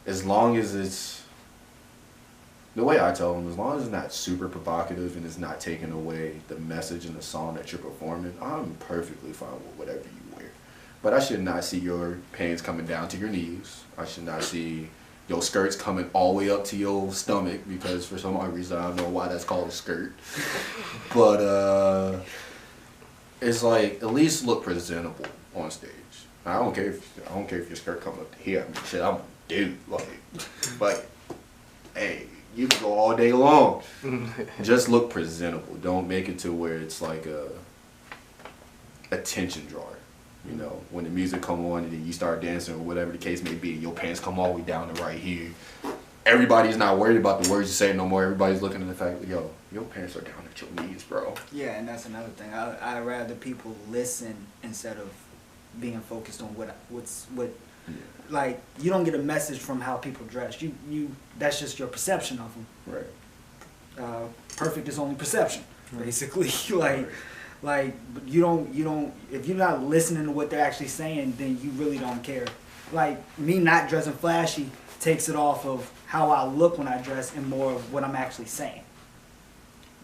as long as it's, the way I tell them, as long as it's not super provocative and it's not taking away the message in the song that you're performing, I'm perfectly fine with whatever you wear. But I should not see your pants coming down to your knees. I should not see your skirts coming all the way up to your stomach, because for some odd reason I don't know why that's called a skirt. But it's like, at least look presentable on stage. I don't care if your skirt comes up to here. I mean, shit, I'm a dude. Like, hey, you can go all day long. Just look presentable. Don't make it to where it's like a attention drawer. You know, when the music come on and then you start dancing or whatever the case may be, your pants come all the way down to right here. Everybody's not worried about the words you say no more. Everybody's looking at the fact that, yo, your pants are down at your knees, bro. Yeah, and that's another thing. I'd rather people listen instead of being focused on what like, you don't get a message from how people dress. You that's just your perception of them. Right. Perfect is only perception, basically. Like you don't if you're not listening to what they're actually saying, then you really don't care. Like, me not dressing flashy takes it off of how I look when I dress and more of what I'm actually saying.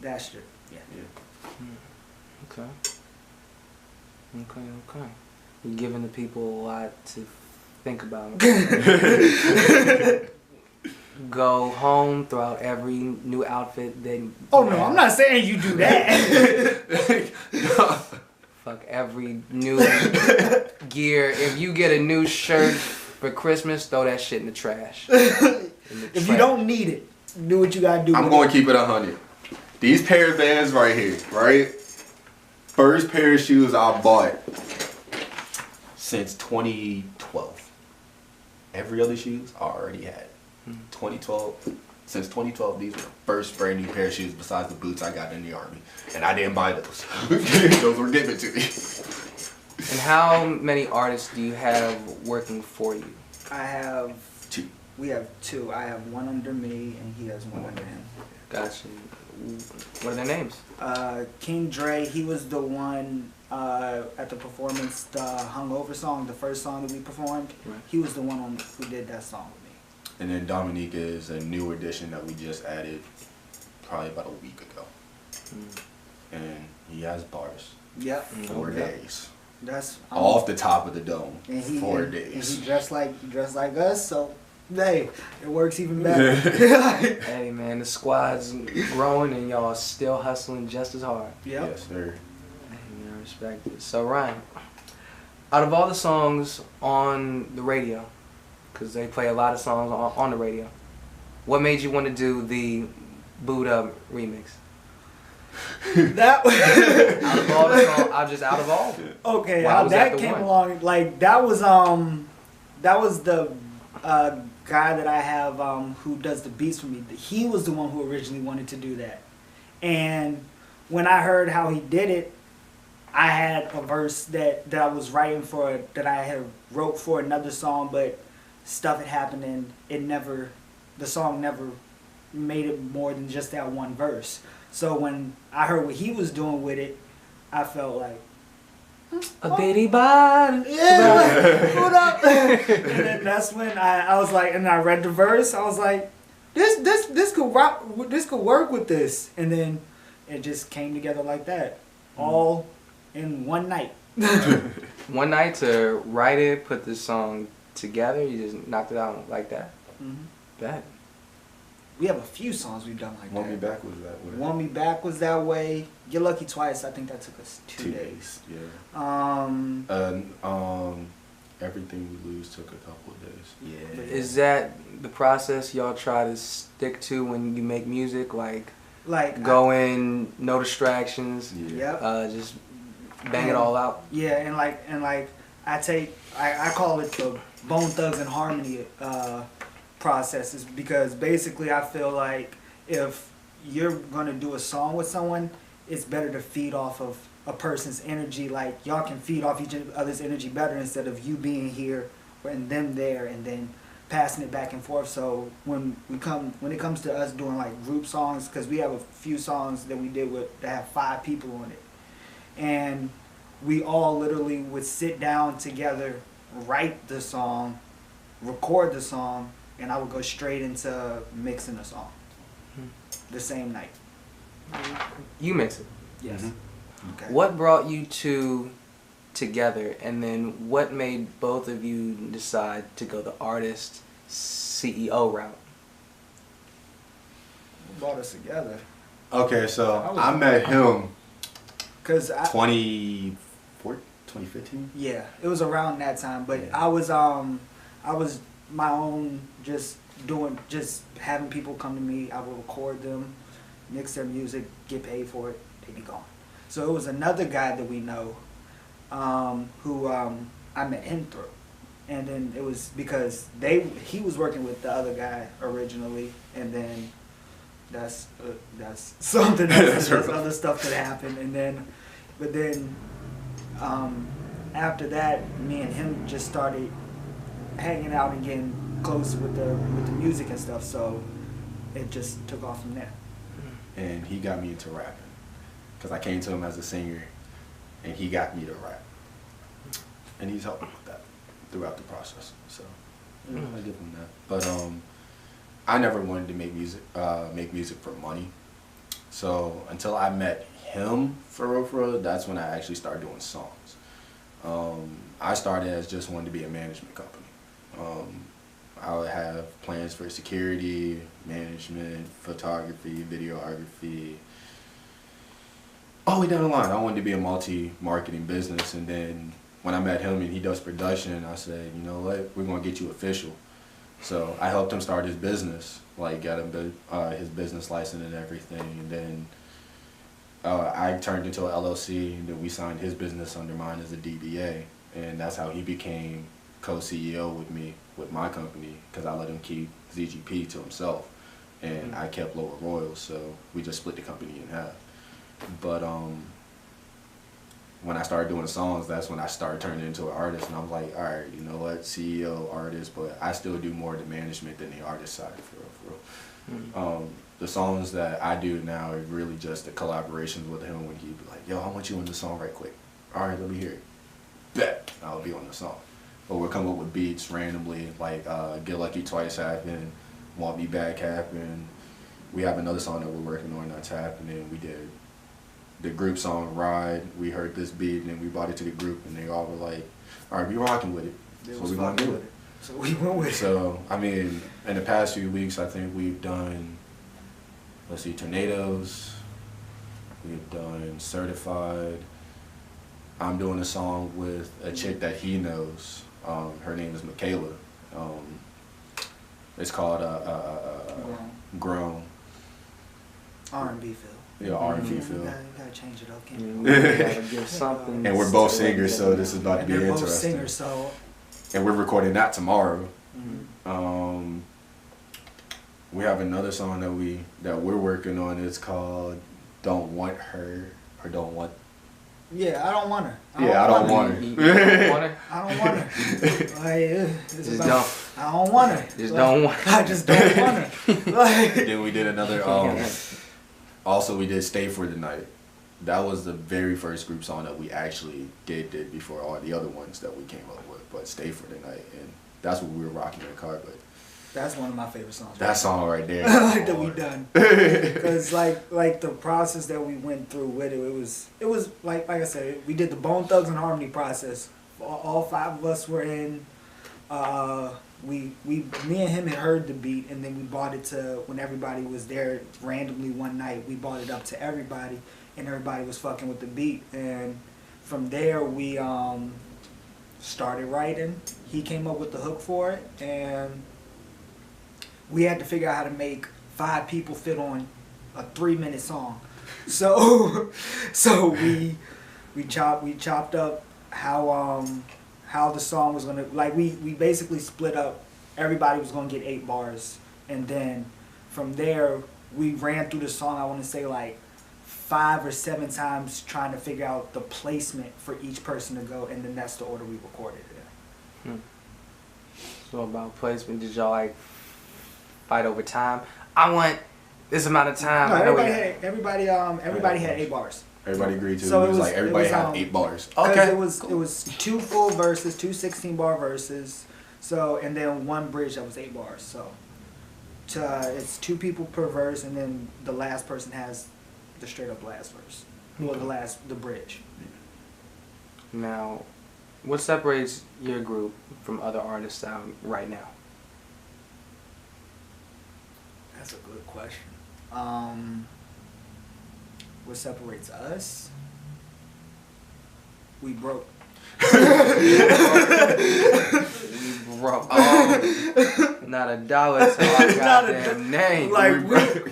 That's true. Yeah. Okay. You're giving the people a lot to think about. Go home, throw out every new outfit that. Oh no, I'm not saying you do that. Fuck every new gear. If you get a new shirt for Christmas, throw that shit in the trash. If you don't need it, do what you gotta do. I'm going to keep it 100. These pair of Vans right here, right? First pair of shoes I bought since 2012. Every other shoes I already had. 2012. Since 2012, these were the first brand new pair of shoes besides the boots I got in the Army. And I didn't buy those. Those were given to me. And how many artists do you have working for you? I have 2. We have 2. I have one under me and he has one under him. Gotcha. What are their names? King Dre, he was the one at the performance, the Hungover song, the first song that we performed. Right. He was the one who did that song with me. And then Dominique is a new addition that we just added probably about a week ago. And he has bars. Yep. 4 days. That's off the top of the dome. And 4 days. And he dressed like us, so hey, it works even better. Hey man, the squad's growing and y'all still hustling just as hard. Yep. Yes, sir. Hey man, I respect it. So Ryan, out of all the songs on the radio, because they play a lot of songs on the radio, what made you want to do the Boot Up remix? That out of all the songs, just out of all. Okay, how that came along, like that was the guy that I have who does the beats for me. He was the one who originally wanted to do that, and when I heard how he did it, I had a verse that I was writing for, that I had wrote for another song, but stuff had happened and the song never made it more than just that one verse. So when I heard what he was doing with it, I felt like a bitty body. Yeah, what up? And then that's when I was like, and I read the verse. I was like, this could rock. This could work with this. And then it just came together like that, all in one night. One night to write it, put this song together. You just knocked it out like that. Bet. We have a few songs we've done like that. Want Me Back was that way. Want Me Back was that way. You're Lucky Twice, I think that took us 2 days. Yeah. Everything We Lose took a couple of days. Yeah. Is that the process y'all try to stick to when you make music? Like go in, no distractions. Yeah. Yep. Just bang it all out. Yeah, and like I call it the Bone Thugs and Harmony processes, because basically I feel like if you're gonna do a song with someone, it's better to feed off of a person's energy. Like, y'all can feed off each other's energy better instead of you being here and them there and then passing it back and forth. So when it comes to us doing like group songs, because we have a few songs that we did that have 5 people on it, and we all literally would sit down together, write the song, record the song, and I would go straight into mixing a song the same night. You mix it. Yes. Mm-hmm. Okay. What brought you two together, and then what made both of you decide to go the artist CEO route? What brought us together? Okay, so I met him Cause 2015. yeah, it was around that time. But Yeah. I was my own just having people come to me. I would record them, mix their music, get paid for it, they be gone. So it was another guy that we know, who I met him through, and then it was because he was working with the other guy originally, and then that's something else. There's other stuff that happened, and then, but then after that, me and him just started hanging out and getting close with the music and stuff. So it just took off from there. And he got me into rapping because I came to him as a singer, and he got me to rap, and he's helped me with that throughout the process. So I give him that. But I never wanted to make music for money. So until I met him for real, that's when I actually started doing songs. I started as just wanted to be a management company. I would have plans for security, management, photography, videography. All the way down the line, I wanted to be a multi-marketing business. And then when I met him and he does production, I said, you know what, we're gonna get you official. So I helped him start his business, like got him his business license and everything. And then I turned into an LLC, and then we signed his business under mine as a DBA. And that's how he became co-CEO with me, with my company, because I let him keep ZGP to himself, and I kept Lower Royals, so we just split the company in half. But when I started doing songs, that's when I started turning into an artist, and I was like, all right, you know what, CEO, artist, but I still do more of the management than the artist side, for real. The songs that I do now are really just the collaborations with him when he'd be like, yo, I want you in the song right quick. All right, let me hear it. Bet, I'll be on the song. But we'll come up with beats randomly, like Get Lucky Twice happened, Want Me Back happened. We have another song that we're working on that's happening. We did the group song Ride. We heard this beat and then we brought it to the group and they all were like, all right, we rocking with it. So we're going to do it. So we went with it. So, I mean, in the past few weeks, I think we've done, let's see, Tornadoes. We've done Certified. I'm doing a song with a chick that he knows. Her name is Michaela. It's called Grown. R&B feel. Yeah, R&B feel. You gotta change it up, can't We you? gotta give something. And we're both singers, so this is about to be They're both interesting. singers, so. And we're recording that tomorrow. Mm-hmm. We have another song that we're working on. It's called "Don't Want Her" or "Don't Want." Yeah, I don't want her. I don't want her. You don't want her? I don't want her. Just don't. I don't want her. Just don't want her. I just don't want her. Like, Then we did another. Also, we did "Stay for the Night." That was the very first group song that we actually did before all the other ones that we came up with. But "Stay for the Night," and that's what we were rocking in the car. But that's one of my favorite songs. that song right there, that we done. Because like the process that we went through with it, it was like I said, we did the Bone Thugs and Harmony process. All five of us were in. Me and him had heard the beat, and then we brought it to when everybody was there randomly one night. We brought it up to everybody, and everybody was fucking with the beat. And from there, we started writing. He came up with the hook for it, and we had to figure out how to make 5 people fit on a 3-minute song. So we chopped up how the song was gonna, like, we basically split up. Everybody was gonna get 8 bars, and then from there we ran through the song. I want to say like 5 or 7 times trying to figure out the placement for each person to go, and then that's the order we recorded it in. So about placement, did y'all like fight over time? I want this amount of time. No, everybody had 8 bars. everybody agreed to. So it was like everybody had 8 bars. Okay. It was 2 full verses, 2 16-bar verses. So, and then one bridge that was 8 bars. So, it's 2 people per verse, and then the last person has the straight up last verse, or the bridge. Now, what separates your group from other artists out right now? That's a good question. What separates us? We broke. Bro, not a dollar to our goddamn name. Like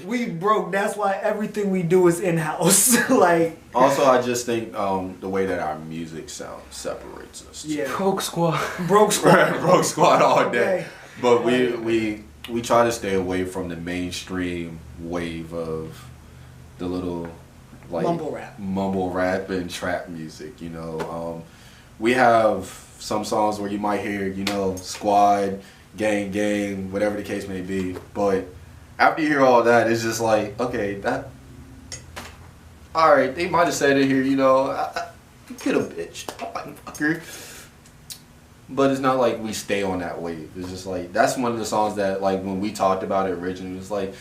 we broke. That's why everything we do is in house. Like. Also, I just think the way that our music sound separates us. Yeah. Broke squad. Broke squad. Right, broke squad all day. Okay. But we try to stay away from the mainstream wave of the little like mumble rap and trap music. You know, we have some songs where you might hear, you know, squad, gang, whatever the case may be. But after you hear all that, it's just like, okay, that. All right, they might have said it here, you know, get a bitch, fucker. But it's not like we stay on that wave. It's just like, that's one of the songs that, like, when we talked about it originally, it's like,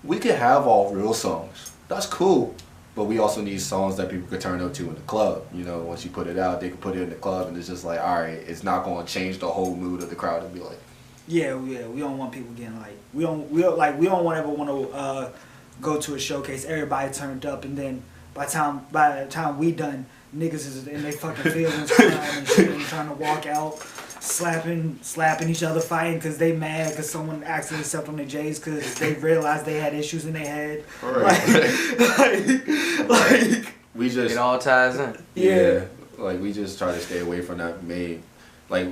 we could have all real songs. That's cool. But we also need songs that people could turn up to in the club. You know, once you put it out, they can put it in the club, and it's just like, all right, it's not going to change the whole mood of the crowd and be like, yeah, we don't want people getting like, we don't ever want to go to a showcase, everybody turned up, and then by the time we done, niggas is in their fucking feelings, crying and shit, and trying to walk out, slapping each other, fighting because they mad because someone accidentally stepped on their J's because they realized they had issues in their head. Right. Like we just, it all ties in. Yeah, like we just try to stay away from that main, like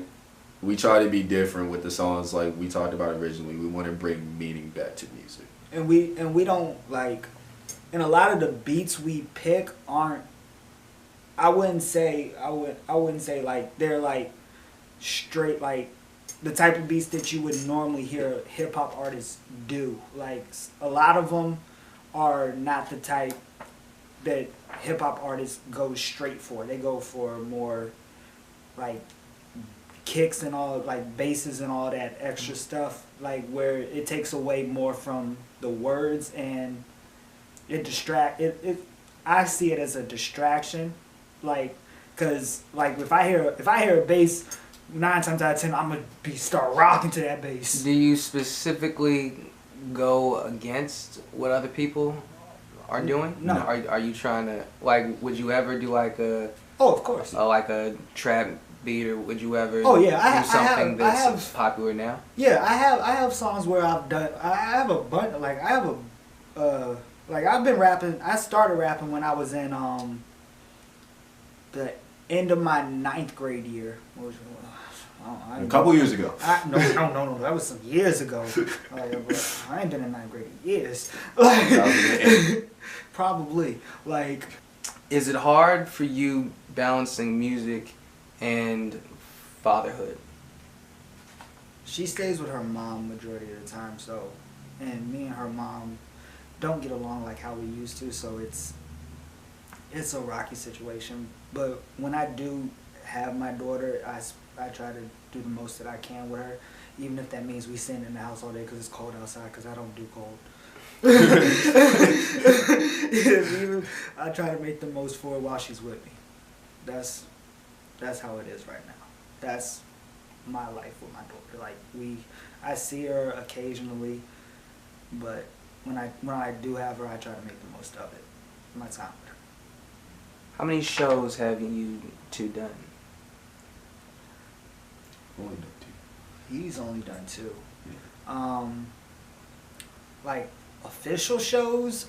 we try to be different with the songs like we talked about originally. We want to bring meaning back to music. And we don't like, and a lot of the beats we pick aren't. I wouldn't say like they're like straight like the type of beats that you would normally hear hip hop artists do. Like a lot of them are not the type that hip hop artists go straight for. They go for more like kicks and all, like basses and all that extra stuff, like where it takes away more from the words and it I see it as a distraction, like, cause like if I hear a bass, 9 times out of 10 I'm gonna start rocking to that bass. Do you specifically go against what other people are doing? No. Are you trying to, like, would you ever do like a Oh, of course. like a trap beat, or would you ever Oh, yeah, do something that's popular now? Yeah, I have songs where I've done. I have a bunch. Like I have a like I've been rapping. I started rapping when I was in the end of my 9th grade year. A couple years ago. No. That was some years ago. Like, I ain't been in 9th grade in years. Like, probably. Like, is it hard for you balancing music and fatherhood? she stays with her mom majority of the time, so, and me and her mom don't get along like how we used to, so it's a rocky situation. But when I do have my daughter, I try to do the most that I can with her, even if that means we sitting in the house all day because it's cold outside, because I don't do cold. Even I try to make the most for her while she's with me. That's how it is right now. That's my life with my daughter. Like I see her occasionally, but when I do have her, I try to make the most of it. My time with her. How many shows have you two done? Only done 2. He's only done 2. Yeah. Like official shows.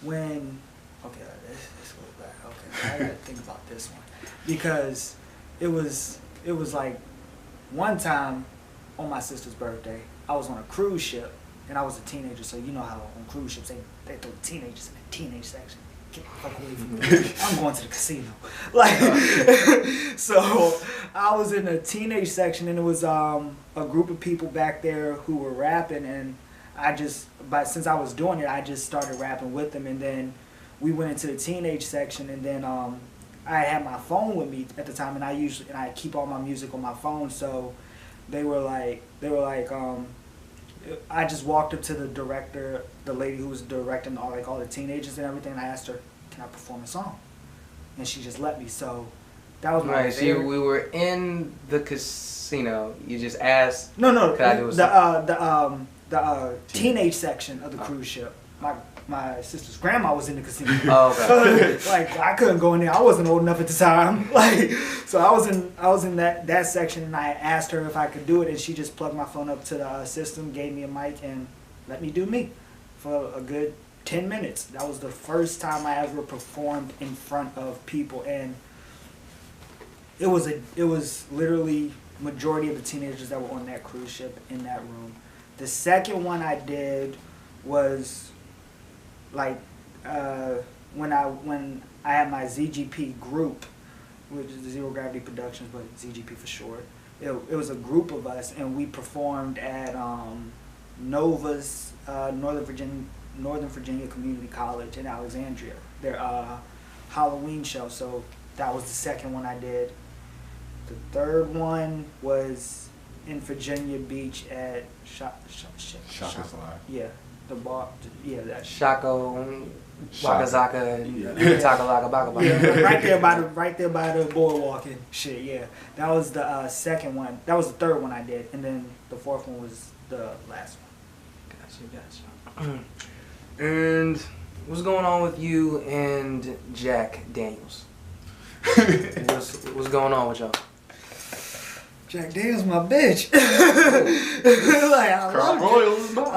When this goes back. Okay, I gotta think about this one because it was like one time on my sister's birthday. I was on a cruise ship and I was a teenager, so you know how on cruise ships they throw teenagers in the teenage section. Get the fuck away from me. I'm going to the casino. Like, so I was in the teenage section and it was a group of people back there who were rapping, and since I was doing it, I just started rapping with them, and then we went into the teenage section, and then I had my phone with me at the time, and I keep all my music on my phone. So they were like, I just walked up to the director, the lady who was directing all the teenagers and everything. And I asked her, "Can I perform a song?" And she just let me. So that was my right. So we were in the casino. You just asked. No. Can I do a The teenage section of the cruise ship. My sister's grandma was in the casino. Oh, okay. Like I couldn't go in there. I wasn't old enough at the time. Like so I was in that section, and I asked her if I could do it, and she just plugged my phone up to the system, gave me a mic, and let me do me for a good 10 minutes. That was the first time I ever performed in front of people, and it was literally majority of the teenagers that were on that cruise ship in that room. The second one I did was like when I had my ZGP group, which is Zero Gravity Productions, but ZGP for short. It was a group of us, and we performed at Nova's Northern Virginia Community College in Alexandria, their Halloween show. So that was the second one I did. The third one was in Virginia Beach at Shaka Slide. Yeah, the bar. Yeah, that. Shako, Wakazaka, Takalaka, Baka. Yeah, right there by the boardwalk and shit. Yeah, that was the second one. That was the third one I did, and then the fourth one was the last one. Gotcha. And what's going on with you and Jack Daniels? What's going on with y'all? Jack Daniels, my bitch. Like, I Crown love Royal is mine.